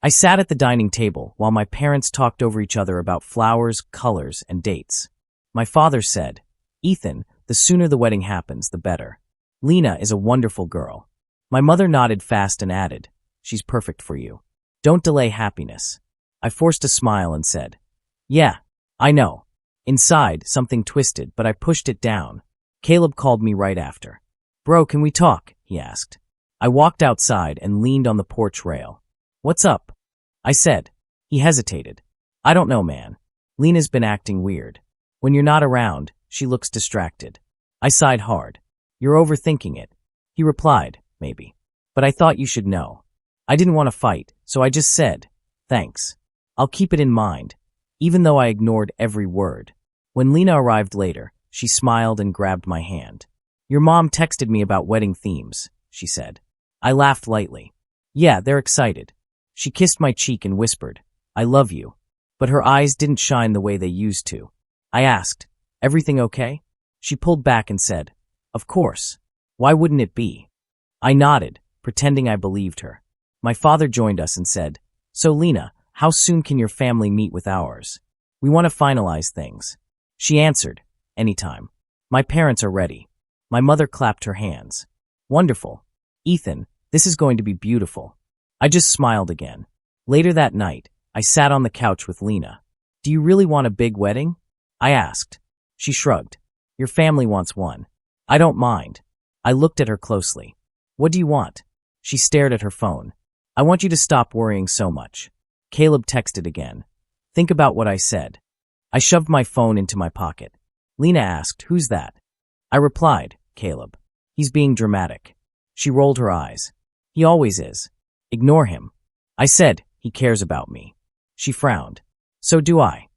I sat at the dining table while my parents talked over each other about flowers, colors, and dates. My father said, "Ethan, the sooner the wedding happens, the better. Lena is a wonderful girl." My mother nodded fast and added, "She's perfect for you. Don't delay happiness." I forced a smile and said, "Yeah, I know." Inside, something twisted, but I pushed it down. Caleb called me right after. "Bro, can we talk?" he asked. I walked outside and leaned on the porch rail. "What's up?" I said. He hesitated. "I don't know, man. Lena's been acting weird. When you're not around, she looks distracted." I sighed hard. "You're overthinking it." He replied, "Maybe. But I thought you should know." I didn't want to fight, so I just said, "Thanks. I'll keep it in mind," even though I ignored every word. When Lena arrived later, she smiled and grabbed my hand. "Your mom texted me about wedding themes," she said. I laughed lightly. "Yeah, they're excited." She kissed my cheek and whispered, "I love you." But her eyes didn't shine the way they used to. I asked, "Everything okay?" She pulled back and said, "Of course. Why wouldn't it be?" I nodded, pretending I believed her. My father joined us and said, "So Lena, how soon can your family meet with ours? We want to finalize things." She answered, "Anytime. My parents are ready." My mother clapped her hands. "Wonderful. Ethan, this is going to be beautiful." I just smiled again. Later that night, I sat on the couch with Lena. "Do you really want a big wedding?" I asked. She shrugged. "Your family wants one. I don't mind." I looked at her closely. "What do you want?" She stared at her phone. "I want you to stop worrying so much." Caleb texted again. "Think about what I said." I shoved my phone into my pocket. Lena asked, "Who's that?" I replied, "Caleb. He's being dramatic." She rolled her eyes. "He always is. Ignore him." I said, "He cares about me." She frowned. "So do I."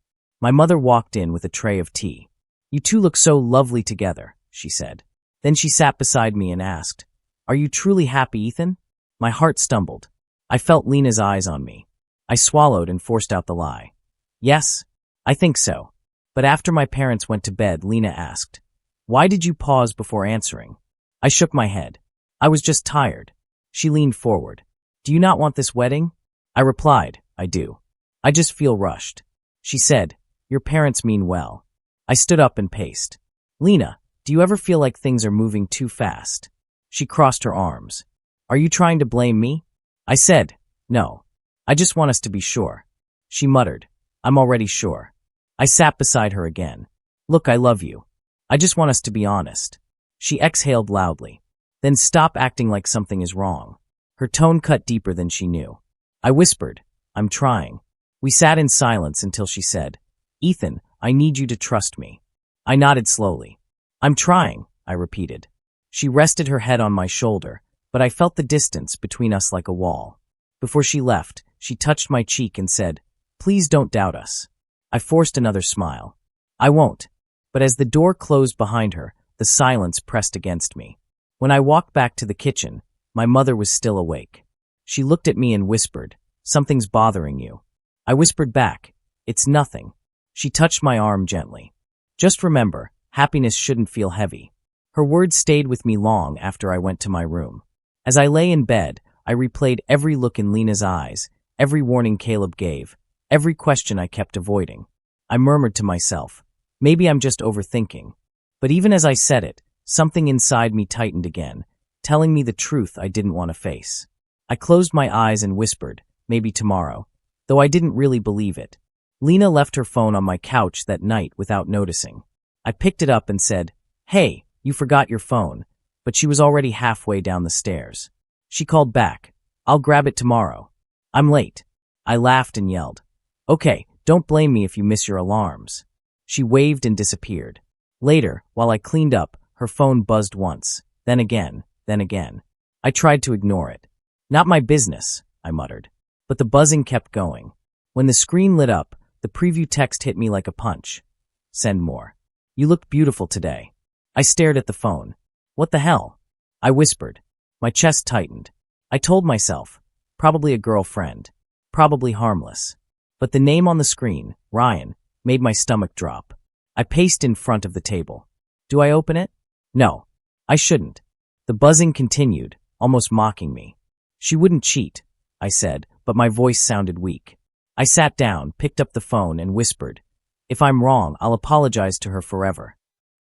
My mother walked in with a tray of tea. "You two look so lovely together," she said. Then she sat beside me and asked, "Are you truly happy, Ethan?" My heart stumbled. I felt Lena's eyes on me. I swallowed and forced out the lie. "Yes, I think so." But after my parents went to bed, Lena asked, "Why did you pause before answering?" I shook my head. "I was just tired." She leaned forward. "Do you not want this wedding?" I replied, "I do. I just feel rushed." She said, "Your parents mean well." I stood up and paced. "Lena, do you ever feel like things are moving too fast?" She crossed her arms. "Are you trying to blame me?" I said, "No. I just want us to be sure." She muttered, "I'm already sure." I sat beside her again. "Look, I love you. I just want us to be honest." She exhaled loudly. "Then stop acting like something is wrong." Her tone cut deeper than she knew. I whispered, "I'm trying." We sat in silence until she said, "Ethan, I need you to trust me." I nodded slowly. "I'm trying," I repeated. She rested her head on my shoulder, but I felt the distance between us like a wall. Before she left, she touched my cheek and said, "Please don't doubt us." I forced another smile. "I won't." But as the door closed behind her, the silence pressed against me. When I walked back to the kitchen, my mother was still awake. She looked at me and whispered, "Something's bothering you." I whispered back, "It's nothing." She touched my arm gently. "Just remember, happiness shouldn't feel heavy." Her words stayed with me long after I went to my room. As I lay in bed, I replayed every look in Lena's eyes, every warning Caleb gave, every question I kept avoiding. I murmured to myself, maybe I'm just overthinking. But even as I said it, something inside me tightened again, telling me the truth I didn't want to face. I closed my eyes and whispered, maybe tomorrow, though I didn't really believe it. Lena left her phone on my couch that night without noticing. I picked it up and said, "Hey, you forgot your phone," but she was already halfway down the stairs. She called back, "I'll grab it tomorrow. I'm late." I laughed and yelled, "Okay, don't blame me if you miss your alarms." She waved and disappeared. Later, while I cleaned up, her phone buzzed once, then again, then again. I tried to ignore it. "Not my business," I muttered. But the buzzing kept going. When the screen lit up, the preview text hit me like a punch. "Send more. You looked beautiful today." I stared at the phone. "What the hell?" I whispered. My chest tightened. I told myself, probably a girlfriend, probably harmless. But the name on the screen, Ryan, made my stomach drop. I paced in front of the table. Do I open it? No, I shouldn't. The buzzing continued, almost mocking me. She wouldn't cheat. I said, but my voice sounded weak. I sat down, picked up the phone, and whispered, "If I'm wrong, I'll apologize to her forever."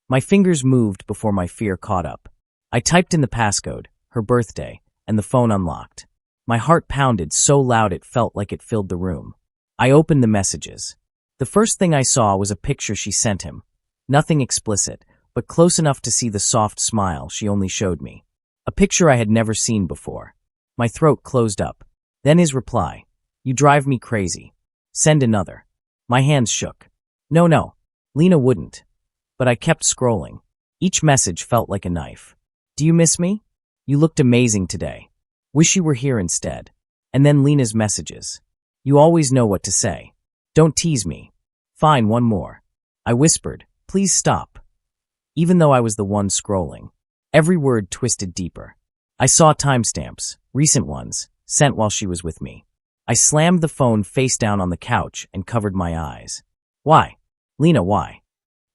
My fingers moved before my fear caught up. I typed in the passcode, her birthday, and the phone unlocked. My heart pounded so loud it felt like it filled the room. I opened the messages. The first thing I saw was a picture she sent him. Nothing explicit, but close enough to see the soft smile she only showed me. A picture I had never seen before. My throat closed up. Then his reply, "You drive me crazy. Send another." My hands shook. No, Lena wouldn't. But I kept scrolling. Each message felt like a knife. "Do you miss me? You looked amazing today. Wish you were here instead." And then Lena's messages. "You always know what to say. Don't tease me." "Fine, one more." I whispered, "Please stop." Even though I was the one scrolling. Every word twisted deeper. I saw timestamps, recent ones, sent while she was with me. I slammed the phone face down on the couch and covered my eyes. "Why? Lena, why?"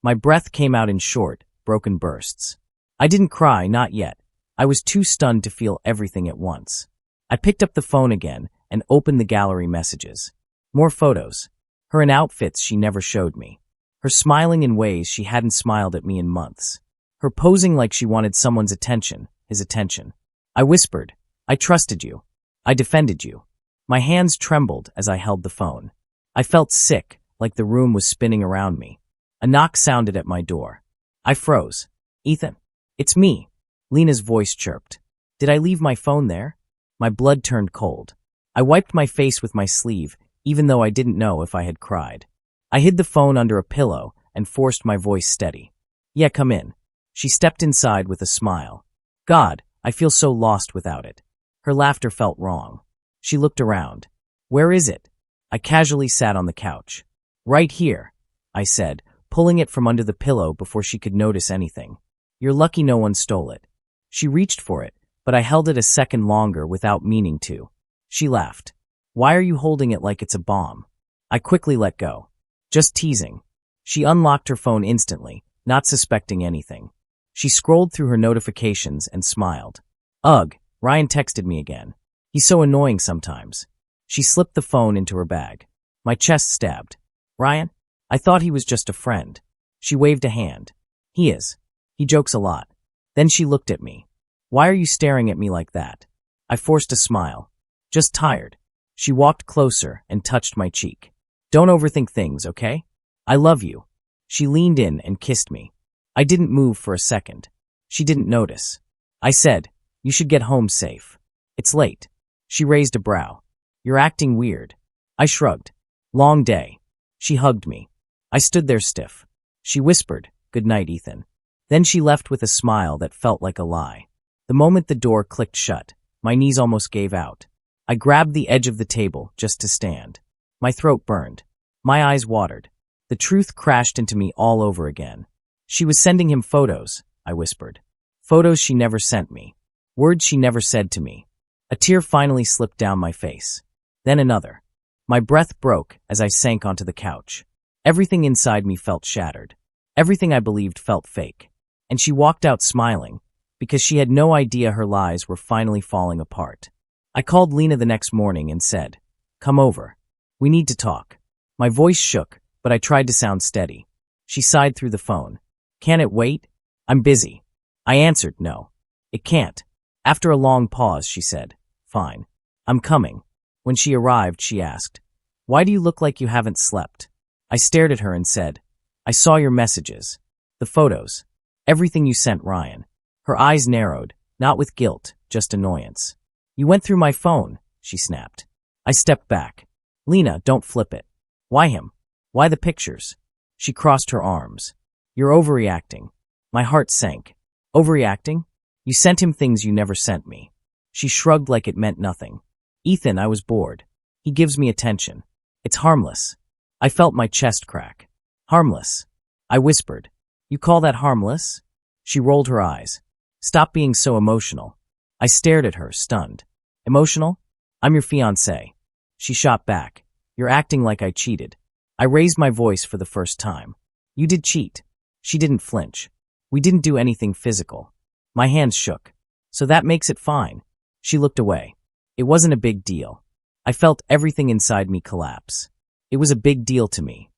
My breath came out in short, broken bursts. I didn't cry, not yet. I was too stunned to feel everything at once. I picked up the phone again and opened the gallery messages. More photos. Her in outfits she never showed me. Her smiling in ways she hadn't smiled at me in months. Her posing like she wanted someone's attention, his attention. I whispered, "I trusted you. I defended you." My hands trembled as I held the phone. I felt sick, like the room was spinning around me. A knock sounded at my door. I froze. "Ethan, it's me." Lena's voice chirped. Did I leave my phone there? My blood turned cold. I wiped my face with my sleeve, even though I didn't know if I had cried. I hid the phone under a pillow and forced my voice steady. "Yeah, come in." She stepped inside with a smile. "God, I feel so lost without it." Her laughter felt wrong. She looked around. "Where is it?" I casually sat on the couch. "Right here," I said, pulling it from under the pillow before she could notice anything. "You're lucky no one stole it." She reached for it, but I held it a second longer without meaning to. She laughed. "Why are you holding it like it's a bomb?" I quickly let go. "Just teasing." She unlocked her phone instantly, not suspecting anything. She scrolled through her notifications and smiled. "Ugh, Ryan texted me again. He's so annoying sometimes." She slipped the phone into her bag. My chest stabbed. "Ryan? I thought he was just a friend." She waved a hand. "He is. He jokes a lot." Then she looked at me. "Why are you staring at me like that?" I forced a smile. "Just tired." She walked closer and touched my cheek. "Don't overthink things, okay? I love you." She leaned in and kissed me. I didn't move for a second. She didn't notice. I said, "You should get home safe. It's late." She raised a brow. "You're acting weird." I shrugged. "Long day." She hugged me. I stood there stiff. She whispered, "Good night, Ethan." Then she left with a smile that felt like a lie. The moment the door clicked shut, my knees almost gave out. I grabbed the edge of the table just to stand. My throat burned. My eyes watered. The truth crashed into me all over again. She was sending him photos, I whispered. Photos she never sent me. Words she never said to me. A tear finally slipped down my face. Then another. My breath broke as I sank onto the couch. Everything inside me felt shattered. Everything I believed felt fake. And she walked out smiling, because she had no idea her lies were finally falling apart. I called Lena the next morning and said, "Come over. We need to talk." My voice shook, but I tried to sound steady. She sighed through the phone. "Can it wait? I'm busy." I answered, "No. It can't." After a long pause, she said, "Fine. I'm coming." When she arrived, she asked, "Why do you look like you haven't slept?" I stared at her and said, "I saw your messages. The photos. Everything you sent Ryan." Her eyes narrowed, not with guilt, just annoyance. "You went through my phone," she snapped. I stepped back. "Lena, don't flip it." "Why him? Why the pictures?" She crossed her arms. "You're overreacting." My heart sank. "Overreacting? You sent him things you never sent me." She shrugged like it meant nothing. "Ethan, I was bored. He gives me attention. It's harmless." I felt my chest crack. "Harmless?" I whispered. "You call that harmless?" She rolled her eyes. "Stop being so emotional." I stared at her, stunned. "Emotional? I'm your fiancé." She shot back. "You're acting like I cheated." I raised my voice for the first time. "You did cheat." She didn't flinch. "We didn't do anything physical." My hands shook. "So that makes it fine." She looked away. "It wasn't a big deal." I felt everything inside me collapse. It was a big deal to me.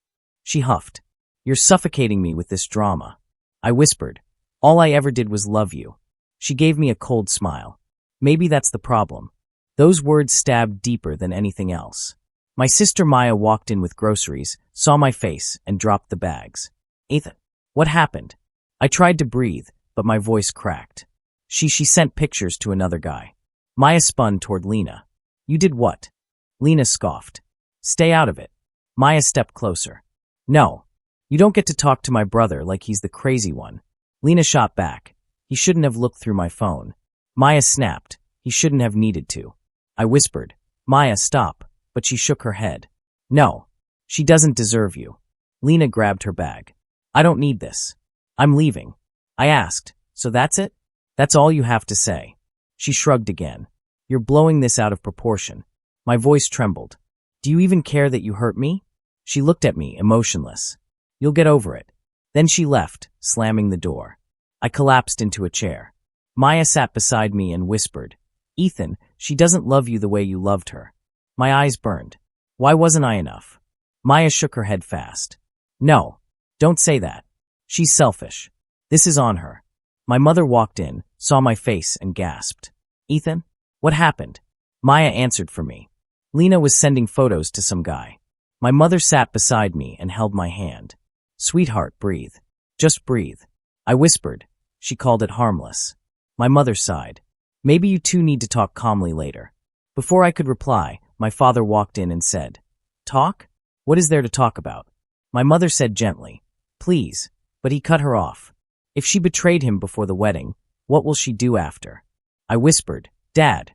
She huffed. You're suffocating me with this drama. I whispered. All I ever did was love you. She gave me a cold smile. Maybe that's the problem. Those words stabbed deeper than anything else. My sister Maya walked in with groceries, saw my face, and dropped the bags. Ethan, what happened? I tried to breathe, but my voice cracked. She sent pictures to another guy. Maya spun toward Lena. You did what? Lena scoffed. Stay out of it. Maya stepped closer. No. You don't get to talk to my brother like he's the crazy one. Lena shot back. He shouldn't have looked through my phone. Maya snapped. He shouldn't have needed to. I whispered. Maya, stop. But she shook her head. No. She doesn't deserve you. Lena grabbed her bag. I don't need this. I'm leaving. I asked. So that's it? That's all you have to say. She shrugged again. You're blowing this out of proportion. My voice trembled. Do you even care that you hurt me? She looked at me, emotionless. You'll get over it. Then she left, slamming the door. I collapsed into a chair. Maya sat beside me and whispered, Ethan, she doesn't love you the way you loved her. My eyes burned. Why wasn't I enough? Maya shook her head fast. No, don't say that. She's selfish. This is on her. My mother walked in, saw my face, and gasped. Ethan, what happened? Maya answered for me. Lena was sending photos to some guy. My mother sat beside me and held my hand. Sweetheart, breathe. Just breathe. I whispered. She called it harmless. My mother sighed. Maybe you two need to talk calmly later. Before I could reply, my father walked in and said, Talk? What is there to talk about? My mother said gently, Please, but he cut her off. If she betrayed him before the wedding, what will she do after? I whispered, Dad.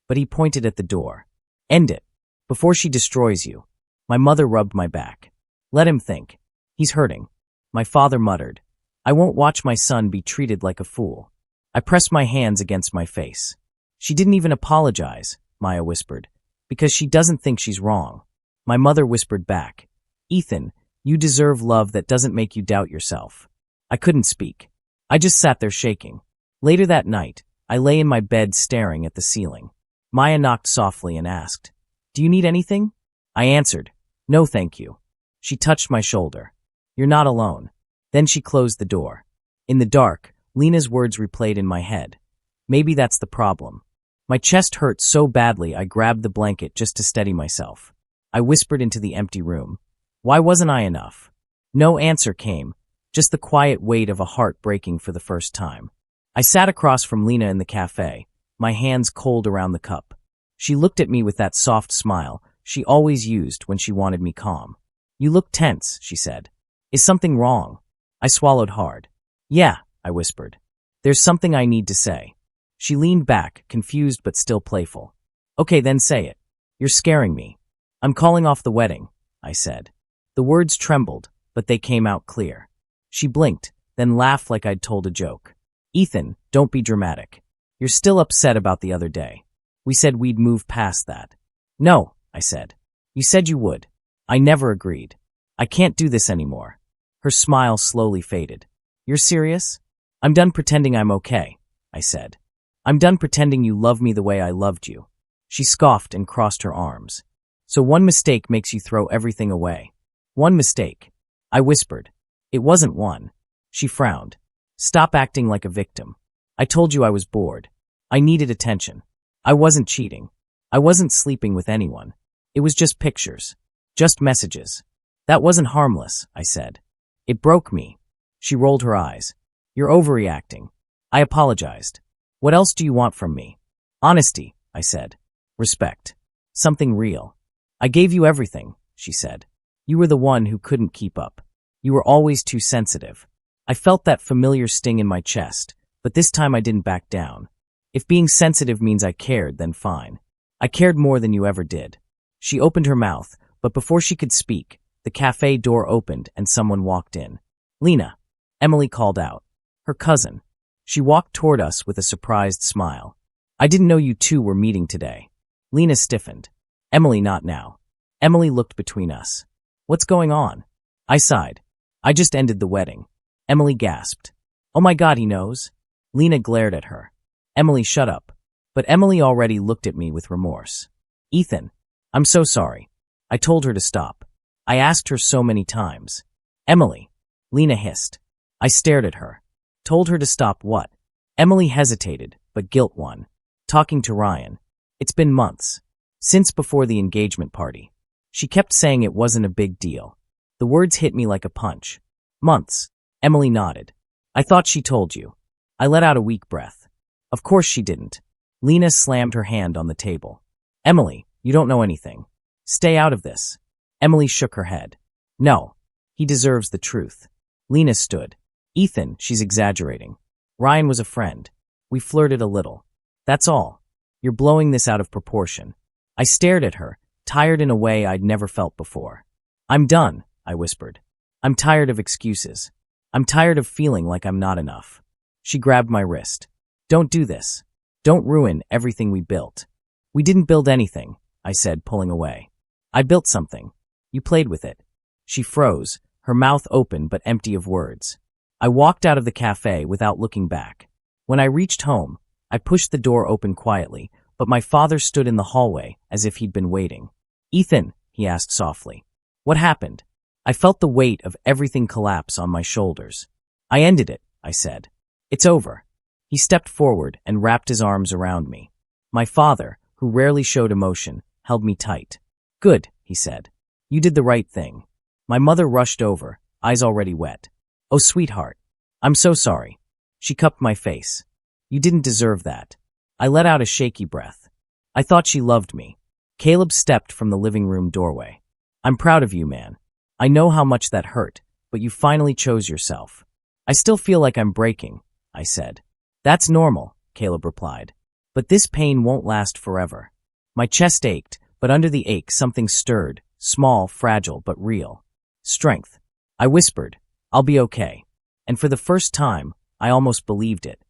But he pointed at the door. End it. Before she destroys you. My mother rubbed my back. Let him think. He's hurting. My father muttered, I won't watch my son be treated like a fool. I pressed my hands against my face. She didn't even apologize, Maya whispered, because she doesn't think she's wrong. My mother whispered back, Ethan, you deserve love that doesn't make you doubt yourself. I couldn't speak. I just sat there shaking. Later that night, I lay in my bed staring at the ceiling. Maya knocked softly and asked, Do you need anything? I answered, No, thank you. She touched my shoulder. You're not alone. Then she closed the door. In the dark, Lena's words replayed in my head. Maybe that's the problem. My chest hurt so badly I grabbed the blanket just to steady myself. I whispered into the empty room. Why wasn't I enough? No answer came, just the quiet weight of a heart breaking for the first time. I sat across from Lena in the cafe, my hands cold around the cup. She looked at me with that soft smile she always used when she wanted me calm. You look tense, she said. Is something wrong? I swallowed hard. Yeah, I whispered. There's something I need to say. She leaned back, confused but still playful. Okay, then say it. You're scaring me. I'm calling off the wedding, I said. The words trembled, but they came out clear. She blinked, then laughed like I'd told a joke. Ethan, don't be dramatic. You're still upset about the other day. We said we'd move past that. No, I said. You said you would. I never agreed. I can't do this anymore. Her smile slowly faded. You're serious? I'm done pretending I'm okay, I said. I'm done pretending you love me the way I loved you. She scoffed and crossed her arms. So one mistake makes you throw everything away. One mistake. I whispered. It wasn't one. She frowned. Stop acting like a victim. I told you I was bored. I needed attention. I wasn't cheating. I wasn't sleeping with anyone. It was just pictures. Just messages. That wasn't harmless, I said. It broke me. She rolled her eyes. You're overreacting. I apologized. What else do you want from me? Honesty, I said. Respect. Something real. I gave you everything, she said. You were the one who couldn't keep up. You were always too sensitive. I felt that familiar sting in my chest, but this time I didn't back down. If being sensitive means I cared, then fine. I cared more than you ever did. She opened her mouth, but before she could speak, the cafe door opened and someone walked in. Lena, Emily called out. Her cousin. She walked toward us with a surprised smile. I didn't know you two were meeting today. Lena stiffened. Emily, not now. Emily looked between us. What's going on? I sighed. I just ended the wedding. Emily gasped. Oh my God, he knows. Lena glared at her. Emily, shut up. But Emily already looked at me with remorse. Ethan, I'm so sorry. I told her to stop. I asked her so many times. Emily, Lena hissed. I stared at her. Told her to stop what? Emily hesitated, but guilt won. Talking to Ryan. It's been months. Since before the engagement party. She kept saying it wasn't a big deal. The words hit me like a punch. Months. Emily nodded. I thought she told you. I let out a weak breath. Of course she didn't. Lena slammed her hand on the table. Emily, you don't know anything. Stay out of this. Emily shook her head. No. He deserves the truth. Lena stood. Ethan, she's exaggerating. Ryan was a friend. We flirted a little. That's all. You're blowing this out of proportion. I stared at her, tired in a way I'd never felt before. I'm done, I whispered. I'm tired of excuses. I'm tired of feeling like I'm not enough. She grabbed my wrist. Don't do this. Don't ruin everything we built. We didn't build anything, I said, pulling away. I built something. You played with it. She froze, her mouth open but empty of words. I walked out of the cafe without looking back. When I reached home, I pushed the door open quietly, but my father stood in the hallway as if he'd been waiting. Ethan, he asked softly. What happened? I felt the weight of everything collapse on my shoulders. I ended it, I said. It's over. He stepped forward and wrapped his arms around me. My father, who rarely showed emotion, held me tight. Good, he said. You did the right thing. My mother rushed over, eyes already wet. Oh, sweetheart. I'm so sorry. She cupped my face. You didn't deserve that. I let out a shaky breath. I thought she loved me. Caleb stepped from the living room doorway. I'm proud of you, man. I know how much that hurt, but you finally chose yourself. I still feel like I'm breaking, I said. That's normal, Caleb replied. But this pain won't last forever. My chest ached, but under the ache something stirred, small, fragile, but real. Strength. I whispered, I'll be okay. And for the first time, I almost believed it.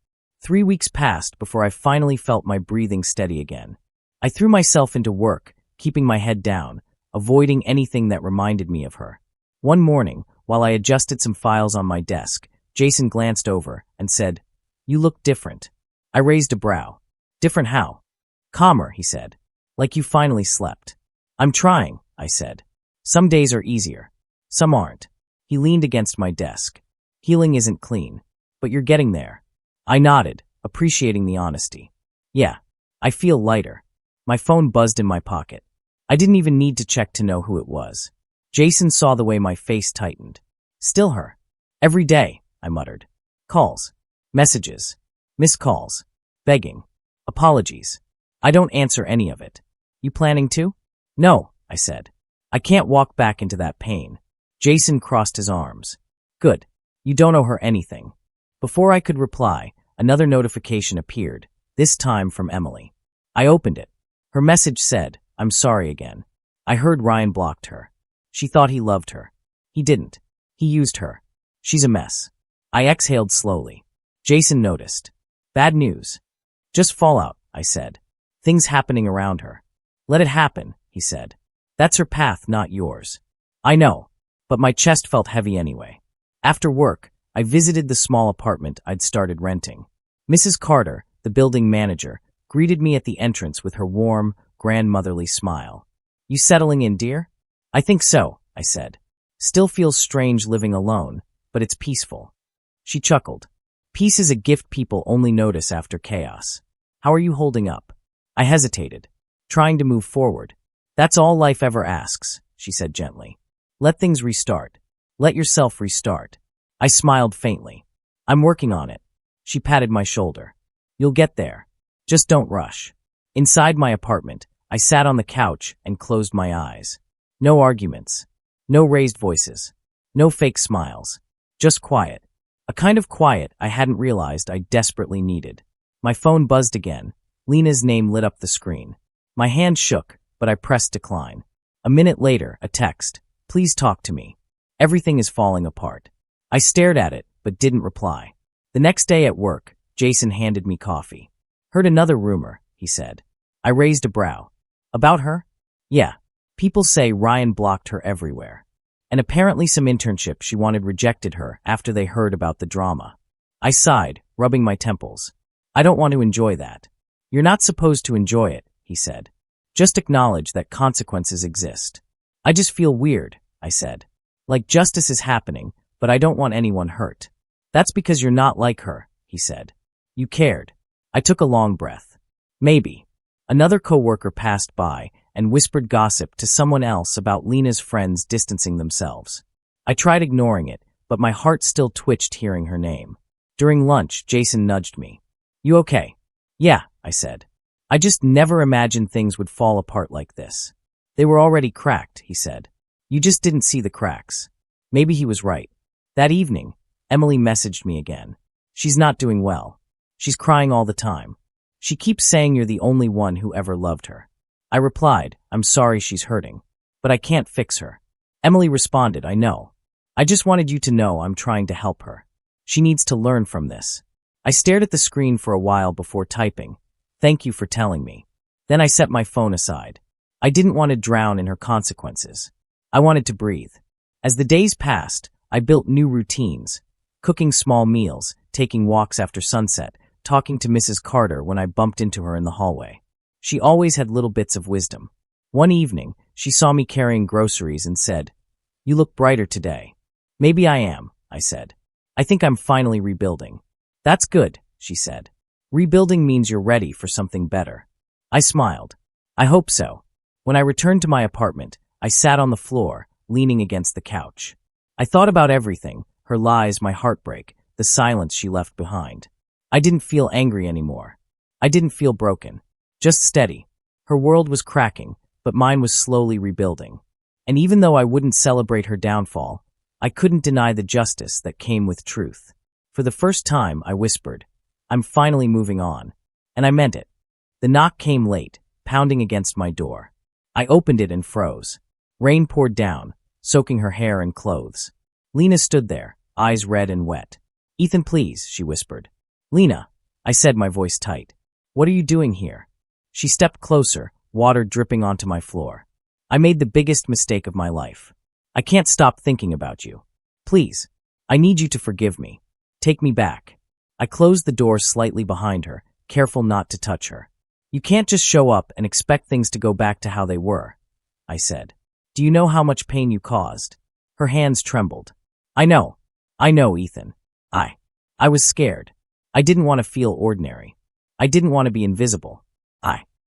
3 weeks passed before I finally felt my breathing steady again. I threw myself into work, keeping my head down, avoiding anything that reminded me of her. One morning, while I adjusted some files on my desk, Jason glanced over and said, You look different. I raised a brow. Different how? Calmer, he said. Like you finally slept. I'm trying, I said. Some days are easier. Some aren't. He leaned against my desk. Healing isn't clean, but you're getting there. I nodded, appreciating the honesty. Yeah, I feel lighter. My phone buzzed in my pocket. I didn't even need to check to know who it was. Jason saw the way my face tightened. Still her. Every day, I muttered. Calls. Messages. Missed calls. Begging. Apologies. I don't answer any of it. You planning to? No, I said. I can't walk back into that pain. Jason crossed his arms. Good. You don't owe her anything. Before I could reply, another notification appeared, this time from Emily. I opened it. Her message said, I'm sorry again. I heard Ryan blocked her. She thought he loved her. He didn't. He used her. She's a mess. I exhaled slowly. Jason noticed. Bad news. Just fallout, I said. Things happening around her. Let it happen, he said. That's her path, not yours. I know, but my chest felt heavy anyway. After work, I visited the small apartment I'd started renting. Mrs. Carter, the building manager, greeted me at the entrance with her warm, grandmotherly smile. You settling in, dear? I think so, I said. Still feels strange living alone, but it's peaceful. She chuckled. Peace is a gift people only notice after chaos. How are you holding up? I hesitated, trying to move forward. That's all life ever asks, she said gently. Let things restart. Let yourself restart. I smiled faintly. I'm working on it. She patted my shoulder. You'll get there. Just don't rush. Inside my apartment, I sat on the couch and closed my eyes. No arguments. No raised voices. No fake smiles. Just quiet. A kind of quiet I hadn't realized I desperately needed. My phone buzzed again. Lena's name lit up the screen. My hand shook, but I pressed decline. A minute later, a text. Please talk to me. Everything is falling apart. I stared at it, but didn't reply. The next day at work, Jason handed me coffee. Heard another rumor, he said. I raised a brow. About her? Yeah. People say Ryan blocked her everywhere. And apparently some internship she wanted rejected her after they heard about the drama. I sighed, rubbing my temples. I don't want to enjoy that. You're not supposed to enjoy it, he said. Just acknowledge that consequences exist. I just feel weird, I said. Like justice is happening, but I don't want anyone hurt. That's because you're not like her, he said. You cared. I took a long breath. Maybe. Another coworker passed by and whispered gossip to someone else about Lena's friends distancing themselves. I tried ignoring it, but my heart still twitched hearing her name. During lunch, Jason nudged me. You okay? Yeah, I said. I just never imagined things would fall apart like this. They were already cracked, he said. You just didn't see the cracks. Maybe he was right. That evening, Emily messaged me again. She's not doing well. She's crying all the time. She keeps saying you're the only one who ever loved her. I replied, I'm sorry she's hurting, but I can't fix her. Emily responded, I know. I just wanted you to know I'm trying to help her. She needs to learn from this. I stared at the screen for a while before typing. Thank you for telling me. Then I set my phone aside. I didn't want to drown in her consequences. I wanted to breathe. As the days passed, I built new routines, cooking small meals, taking walks after sunset, talking to Mrs. Carter when I bumped into her in the hallway. She always had little bits of wisdom. One evening, she saw me carrying groceries and said, You look brighter today. Maybe I am, I said. I think I'm finally rebuilding. That's good, she said. Rebuilding means you're ready for something better. I smiled. I hope so. When I returned to my apartment, I sat on the floor, leaning against the couch. I thought about everything, her lies, my heartbreak, the silence she left behind. I didn't feel angry anymore. I didn't feel broken. Just steady. Her world was cracking, but mine was slowly rebuilding. And even though I wouldn't celebrate her downfall, I couldn't deny the justice that came with truth. For the first time, I whispered, I'm finally moving on. And I meant it. The knock came late, pounding against my door. I opened it and froze. Rain poured down, soaking her hair and clothes. Lena stood there, eyes red and wet. Ethan, please, she whispered. Lena, I said, my voice tight. What are you doing here? She stepped closer, water dripping onto my floor. I made the biggest mistake of my life. I can't stop thinking about you. Please, I need you to forgive me. Take me back. I closed the door slightly behind her, careful not to touch her. You can't just show up and expect things to go back to how they were, I said. Do you know how much pain you caused? Her hands trembled. I know, Ethan. I was scared. I didn't want to feel ordinary. I didn't want to be invisible.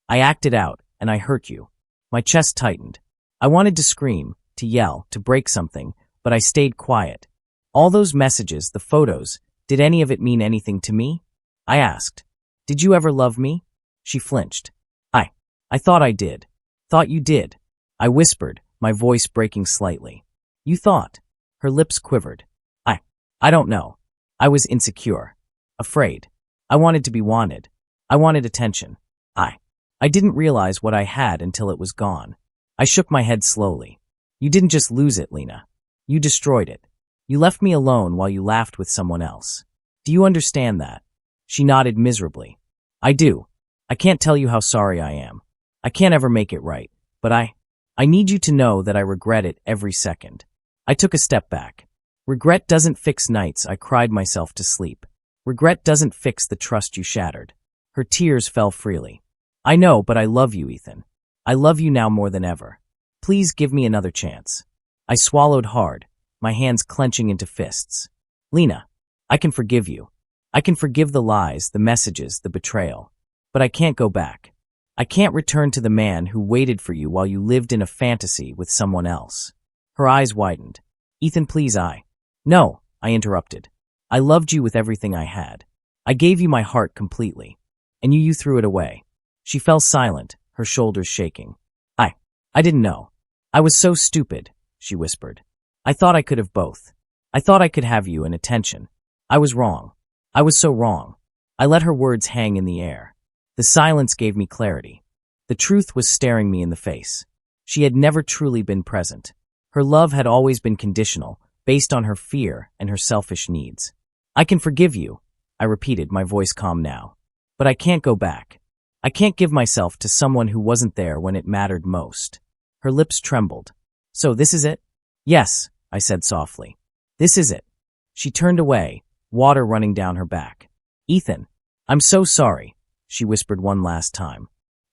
I acted out, and I hurt you. My chest tightened. I wanted to scream, to yell, to break something, but I stayed quiet. All those messages, the photos, did any of it mean anything to me? I asked. Did you ever love me? She flinched. I thought I did. Thought you did. I whispered, my voice breaking slightly. You thought. Her lips quivered. I don't know. I was insecure. Afraid. I wanted to be wanted. I wanted attention. I didn't realize what I had until it was gone. I shook my head slowly. You didn't just lose it, Lena. You destroyed it. You left me alone while you laughed with someone else. Do you understand that? She nodded miserably. I do. I can't tell you how sorry I am. I can't ever make it right, but I need you to know that I regret it every second. I took a step back. Regret doesn't fix nights I cried myself to sleep. Regret doesn't fix the trust you shattered. Her tears fell freely. I know, but I love you, Ethan. I love you now more than ever. Please give me another chance. I swallowed hard, my hands clenching into fists. Lena, I can forgive you. I can forgive the lies, the messages, the betrayal. But I can't go back. I can't return to the man who waited for you while you lived in a fantasy with someone else. Her eyes widened. Ethan, please, No, I interrupted. I loved you with everything I had. I gave you my heart completely. And you threw it away. She fell silent, her shoulders shaking. I didn't know. I was so stupid, she whispered. I thought I could have both. I thought I could have you and attention. I was wrong. I was so wrong. I let her words hang in the air. The silence gave me clarity. The truth was staring me in the face. She had never truly been present. Her love had always been conditional, based on her fear and her selfish needs. I can forgive you, I repeated, my voice calm now. But I can't go back. I can't give myself to someone who wasn't there when it mattered most. Her lips trembled. So this is it? Yes, I said softly. This is it. She turned away, water running down her back. Ethan, I'm so sorry, she whispered one last time.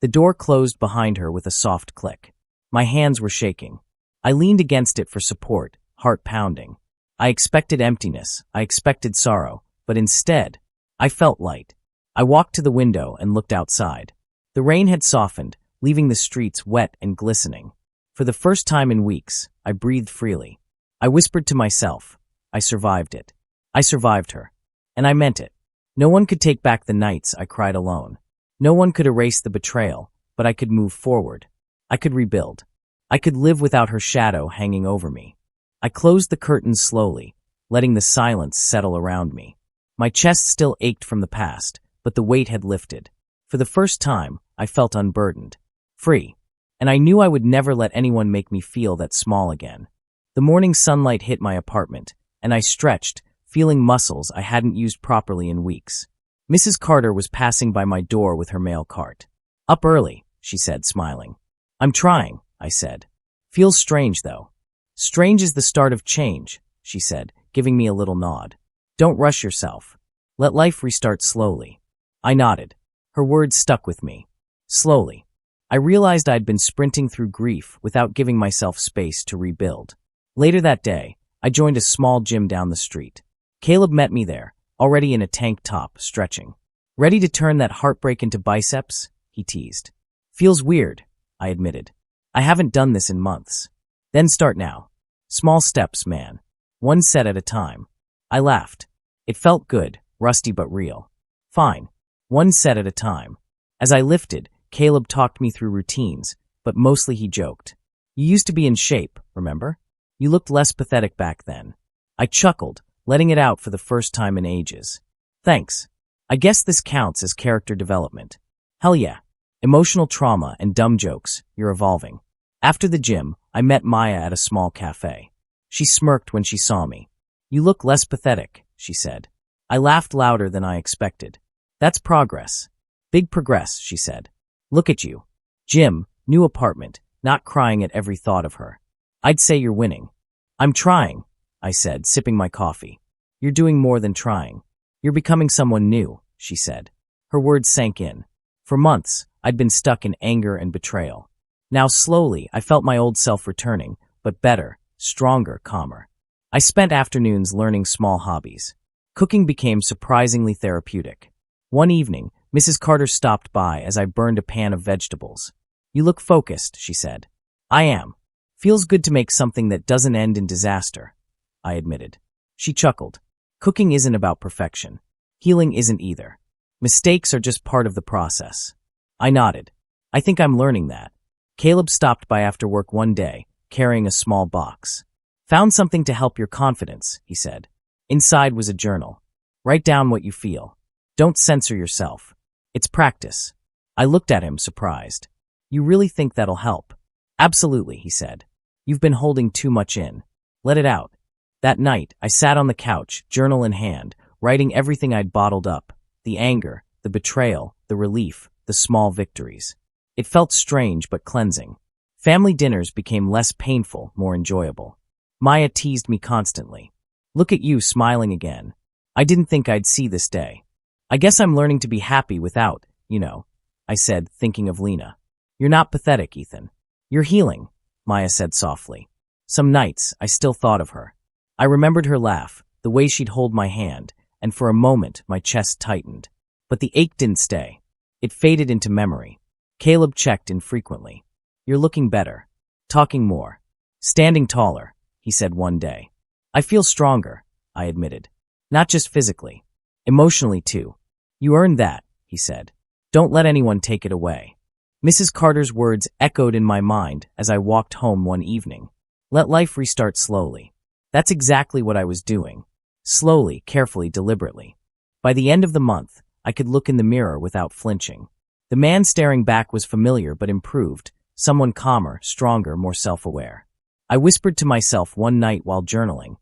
The door closed behind her with a soft click. My hands were shaking. I leaned against it for support, heart pounding. I expected emptiness, I expected sorrow, but instead, I felt light. I walked to the window and looked outside. The rain had softened, leaving the streets wet and glistening. For the first time in weeks, I breathed freely. I whispered to myself, I survived it. I survived her. And I meant it. No one could take back the nights I cried alone. No one could erase the betrayal, but I could move forward. I could rebuild. I could live without her shadow hanging over me. I closed the curtains slowly, letting the silence settle around me. My chest still ached from the past, but the weight had lifted. For the first time, I felt unburdened, free, and I knew I would never let anyone make me feel that small again. The morning sunlight hit my apartment, and I stretched, feeling muscles I hadn't used properly in weeks. Mrs. Carter was passing by my door with her mail cart. Up early, she said, smiling. I'm trying, I said. Feels strange, though. Strange is the start of change, she said, giving me a little nod. Don't rush yourself. Let life restart slowly. I nodded. Her words stuck with me. Slowly. I realized I'd been sprinting through grief without giving myself space to rebuild. Later that day, I joined a small gym down the street. Caleb met me there, already in a tank top, stretching. Ready to turn that heartbreak into biceps? He teased. Feels weird, I admitted. I haven't done this in months. Then start now. Small steps, man. One set at a time. I laughed. It felt good, rusty but real. Fine. One set at a time. As I lifted, Caleb talked me through routines, but mostly he joked. You used to be in shape, remember? You looked less pathetic back then. I chuckled, letting it out for the first time in ages. Thanks. I guess this counts as character development. Hell yeah. Emotional trauma and dumb jokes, you're evolving. After the gym, I met Maya at a small cafe. She smirked when she saw me. You look less pathetic, she said. I laughed louder than I expected. That's progress. Big progress, she said. Look at you. Gym, new apartment, not crying at every thought of her. I'd say you're winning. I'm trying, I said, sipping my coffee. You're doing more than trying. You're becoming someone new, she said. Her words sank in. For months, I'd been stuck in anger and betrayal. Now slowly, I felt my old self returning, but better, stronger, calmer. I spent afternoons learning small hobbies. Cooking became surprisingly therapeutic. One evening, Mrs. Carter stopped by as I burned a pan of vegetables. You look focused, she said. I am. Feels good to make something that doesn't end in disaster, I admitted. She chuckled. Cooking isn't about perfection. Healing isn't either. Mistakes are just part of the process. I nodded. I think I'm learning that. Caleb stopped by after work one day, carrying a small box. Found something to help your confidence, he said. Inside was a journal. Write down what you feel. Don't censor yourself. It's practice. I looked at him, surprised. You really think that'll help? Absolutely, he said. You've been holding too much in. Let it out. That night, I sat on the couch, journal in hand, writing everything I'd bottled up. The anger, the betrayal, the relief, the small victories. It felt strange but cleansing. Family dinners became less painful, more enjoyable. Maya teased me constantly. Look at you smiling again. I didn't think I'd see this day. I guess I'm learning to be happy without, I said, thinking of Lena. You're not pathetic, Ethan. You're healing, Maya said softly. Some nights, I still thought of her. I remembered her laugh, the way she'd hold my hand, and for a moment, my chest tightened. But the ache didn't stay. It faded into memory. Caleb checked infrequently. You're looking better. Talking more. Standing taller, he said one day. I feel stronger, I admitted. Not just physically. Emotionally, too. You earned that, he said. Don't let anyone take it away. Mrs. Carter's words echoed in my mind as I walked home one evening. Let life restart slowly. That's exactly what I was doing. Slowly, carefully, deliberately. By the end of the month, I could look in the mirror without flinching. The man staring back was familiar but improved, someone calmer, stronger, more self-aware. I whispered to myself one night while journaling,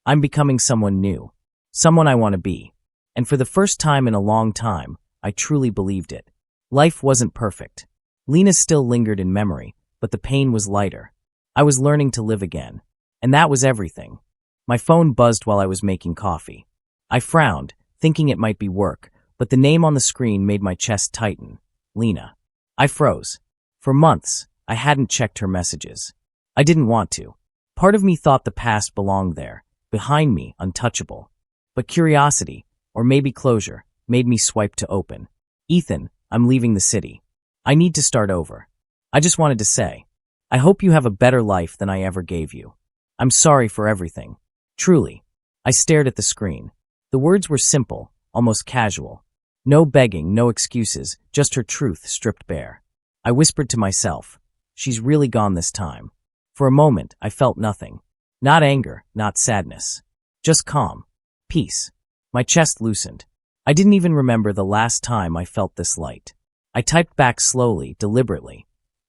I'm becoming someone new, someone I want to be. And for the first time in a long time, I truly believed it. Life wasn't perfect. Lena still lingered in memory, but the pain was lighter. I was learning to live again. And that was everything. My phone buzzed while I was making coffee. I frowned, thinking it might be work, but the name on the screen made my chest tighten. Lena. I froze. For months, I hadn't checked her messages. I didn't want to. Part of me thought the past belonged there, behind me, untouchable. But curiosity, or maybe closure, made me swipe to open. Ethan, I'm leaving the city. I need to start over. I just wanted to say, I hope you have a better life than I ever gave you. I'm sorry for everything. Truly. I stared at the screen. The words were simple, almost casual. No begging, no excuses, just her truth stripped bare. I whispered to myself, she's really gone this time. For a moment, I felt nothing. Not anger, not sadness. Just calm. Peace. My chest loosened. I didn't even remember the last time I felt this light. I typed back slowly, deliberately.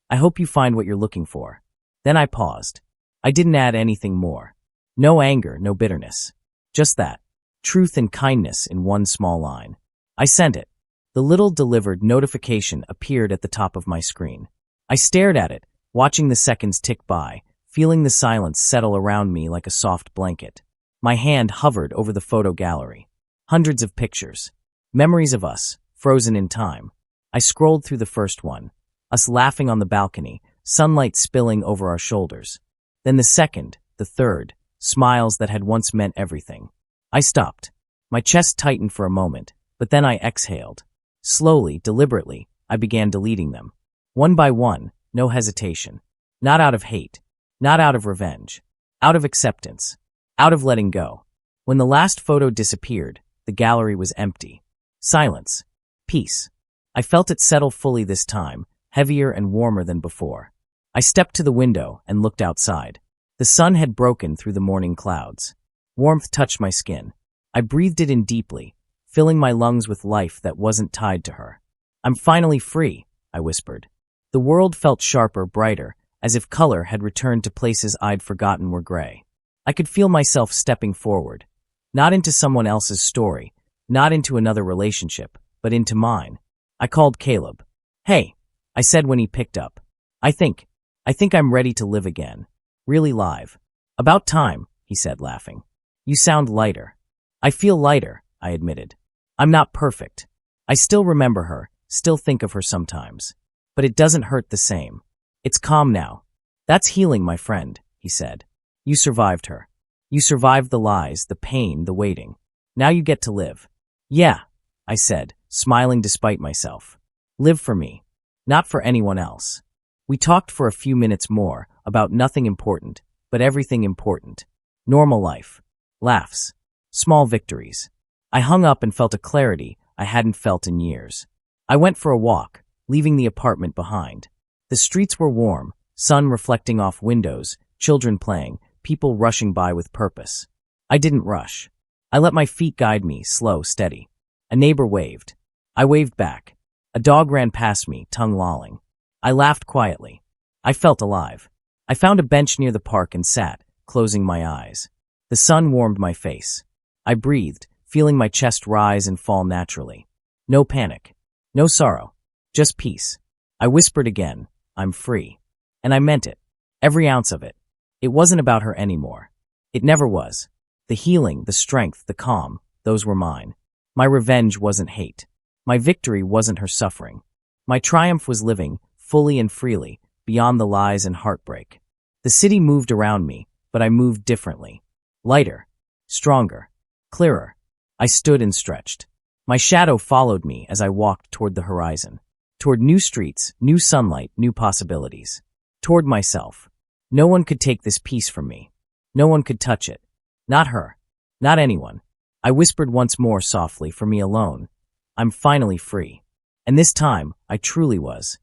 I hope you find what you're looking for. Then I paused. I didn't add anything more. No anger, no bitterness. Just that. Truth and kindness in one small line. I sent it. The little delivered notification appeared at the top of my screen. I stared at it, watching the seconds tick by, feeling the silence settle around me like a soft blanket. My hand hovered over the photo gallery. Hundreds of pictures. Memories of us, frozen in time. I scrolled through the first one. Us laughing on the balcony, sunlight spilling over our shoulders. Then the second, the third, smiles that had once meant everything. I stopped. My chest tightened for a moment, but then I exhaled. Slowly, deliberately, I began deleting them. One by one, no hesitation. Not out of hate. Not out of revenge. Out of acceptance. Out of letting go. When the last photo disappeared, the gallery was empty. Silence. Peace. I felt it settle fully this time, heavier and warmer than before. I stepped to the window and looked outside. The sun had broken through the morning clouds. Warmth touched my skin. I breathed it in deeply, filling my lungs with life that wasn't tied to her. I'm finally free, I whispered. The world felt sharper, brighter, as if color had returned to places I'd forgotten were gray. I could feel myself stepping forward. Not into someone else's story, not into another relationship, but into mine. I called Caleb. Hey, I said when he picked up. I think I'm ready to live again. Really live. About time, he said, laughing. You sound lighter. I feel lighter, I admitted. I'm not perfect. I still remember her, still think of her sometimes. But it doesn't hurt the same. It's calm now. That's healing, my friend, he said. You survived her. You survived the lies, the pain, the waiting. Now you get to live. Yeah, I said, smiling despite myself. Live for me. Not for anyone else. We talked for a few minutes more about nothing important, but everything important. Normal life. Laughs. Small victories. I hung up and felt a clarity I hadn't felt in years. I went for a walk, leaving the apartment behind. The streets were warm, sun reflecting off windows, children playing, people rushing by with purpose. I didn't rush. I let my feet guide me, slow, steady. A neighbor waved. I waved back. A dog ran past me, tongue lolling. I laughed quietly. I felt alive. I found a bench near the park and sat, closing my eyes. The sun warmed my face. I breathed, feeling my chest rise and fall naturally. No panic. No sorrow. Just peace. I whispered again, I'm free. And I meant it. Every ounce of it. It wasn't about her anymore. It never was. The healing, the strength, the calm, those were mine. My revenge wasn't hate. My victory wasn't her suffering. My triumph was living, fully and freely, beyond the lies and heartbreak. The city moved around me, but I moved differently. Lighter. Stronger. Clearer. I stood and stretched. My shadow followed me as I walked toward the horizon. Toward new streets, new sunlight, new possibilities. Toward myself. No one could take this peace from me. No one could touch it. Not her. Not anyone. I whispered once more softly, for me alone. I'm finally free. And this time, I truly was.